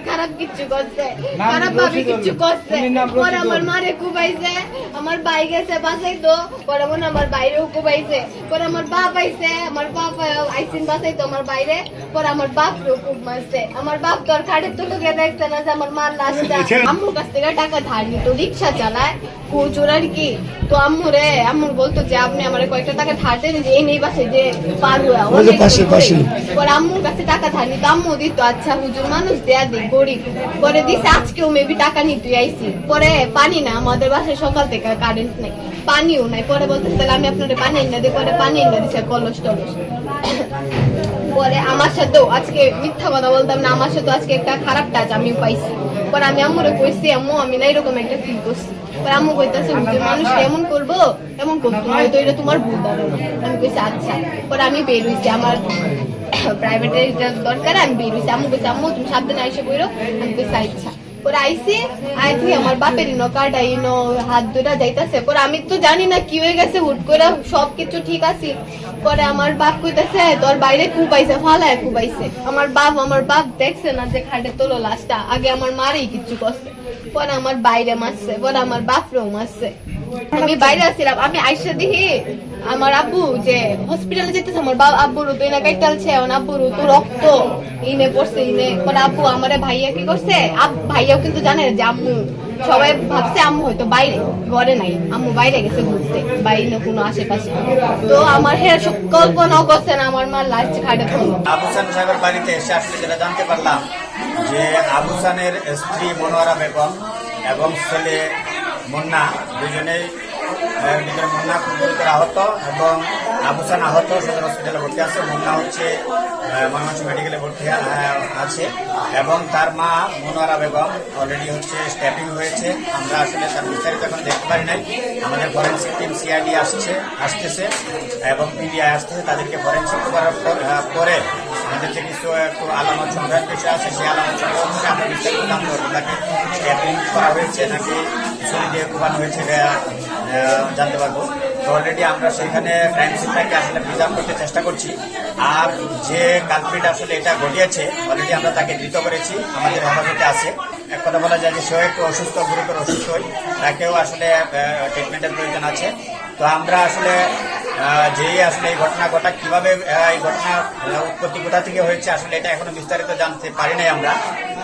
খারাপ কিছু করছে, খারাপ ভাবে কিছু করছে। পরে আমার মারে কুবাইছে, আমার ভাই গেছে বাঁচাইতো, পরে মনে আমার বাইরেও কুবাইছে। পরে আমার বাপ আইছে, আমার বাপ আইসিন বাঁচাইতো আমার বাইরে। পরে আমার বাপকেও খুব মারছে। আমার বাপ তো আর খাটের তো লোকে দেখছে না যে আমার মার লাশটা। আম্মুর কাছ থেকে টাকা ধার নিত, রিক্সা চালায় প্রচুর আর কি। তো আম্মুর বলতো যে আপনি আমার কয়েকটা টাকা ধার দেন, যে এই নেই বাসে যে পারবো। পরে আম্মুর কাছে টাকা ধার নিত, আম্মু দিত। আচ্ছা হুজুর মানুষ দেয়া দিই, গরিব। পরে দিছে, আজকেও মেবি টাকা নিতে আইসি। পরে পানি না, আমাদের বাসায় সকাল থেকে কারেন্ট নাই, পানিও নাই। পরে বলতেছে তাহলে আমি আপনাদের পানি এনে দিই। পরে পানি এনে দিচ্ছে কলস টলস। পরে আমার সাথেও আজকে, মিথ্যা কথা বলতাম না, আমার সাথে আজকে একটা খারাপ টাচ আমি পাইছি। পরে আমি আম্মুরে কইছি, আম্মু আমি না এরকম একটা ফিল করছি। পরে আম্মু কইতাছে হুজুর মানুষ এমন করবো, এমন করতো হয়তো এটা তোমার ভুল ধারণা। আমি কইছি আচ্ছা। পরে আমি বের হইছি, আমার প্রাইভেটের দরকার, আমি বের হইছি। আম্মু কইছে আম্মু তুমি সাবধানে আইসে বইরো। আমি কইছি আচ্ছা। পরে আইসি, আইসি আমার বাপের কাটা হাত ধরে যাইতেছে। পরে আমি তো জানি না কি হয়ে গেছে, হুট করে সবকিছু ঠিক আছে। পরে আমার বাপ কইতেছে তোর বাইরে কুবাইছে, ফালায় কুবাইছে। আমার বাপ দেখছে না যে খাটে তোলো লাশটা, আগে আমার মারেই কিছু করছে। পরে আমার বাইরে মারছে, পরে আমার বাপরেও মারছে। আমি বাইরে আসছিলাম, আমি আইসা দিহি আমার আব্বু যে হসপিটালে যেতেছে, আমার আব্বুরও তো এনে কাইটালছে, আব্বুরও তো রক্ত ইনে পড়ছে ইনে। পরে আব্বু আমার ভাইয়া কি করছে, ভাইয়াও কিন্তু জানে যে আম্মু, সবাই ভাবছে আম্মু হয়তো বাইরে, ঘরে নাই, আম্মু বাইরে গেছে ঘুরতে, বাইরে কোনো আশেপাশে। তো আমার হ্যাঁ কল্পনাও করছে না আমার মা লাশ খাটে পড়লো। আবুসান সাহেবের বাড়িতে এসে আসলে যেটা জানতে পারলাম যে আবুসানের স্ত্রী মনোয়ারা বেগম এবং ছেলে মুন্না দুজনেই মুন্না খুব গুরুতর আহত এবং আবুসান আহত সদর হসপিটালে ভর্তি আছে। মুন্না হচ্ছে ময়মনসিংহ মেডিকেলে ভর্তি আছে এবং তার মা মনোয়ারা বেগম অলরেডি হচ্ছে স্ট্যাপিং হয়েছে। আমরা আসলে তার বিস্তারিত এখন দেখতে পারি নাই। আমাদের ফরেন্সিক টিম সিআইডি আসতেছে এবং পিডিআই আসতেছে। তাদেরকে ফরেন্সিক করার পরে আমাদের যে কিছু একটু আলামত সংখ্যার বিষয় আছে, সেই আলামত সংখ্যা অনুসারে আমরা বিস্তারিত জানতে পারবো। তাকে স্ট্যাপিং করা হয়েছে নাকি ছুরি দিয়ে কোবানো হয়েছে জানতে পারবো। তো অলরেডি আমরা সেখানে ক্রাইম সিনটাকে আসলে প্রিজার্ভ করতে চেষ্টা করছি। আর যে কালপ্রিট আসলে এটা ঘটিয়েছে অলরেডি আমরা তাকে ধৃত করেছি, আমাদের হেফাজতে আছে। এক কথা বলা যায় যে সেও একটু অসুস্থ, গুরুতর অসুস্থ, তাকেও আসলে ট্রিটমেন্টের প্রয়োজন আছে। তো আমরা আসলে যে আসলে এই ঘটনা কিভাবে এই ঘটনার উৎপত্তি কোথা থেকে হয়েছে আসলে এটা এখনো বিস্তারিত জানতে পারি নাই আমরা।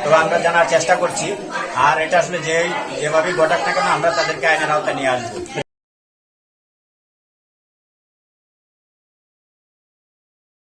তো আমরা জানার চেষ্টা করছি। আর এটা আসলে যেভাবেই ঘটাক না কেন আমরা তাদেরকে আইনের আওতায় নিয়ে আসবো।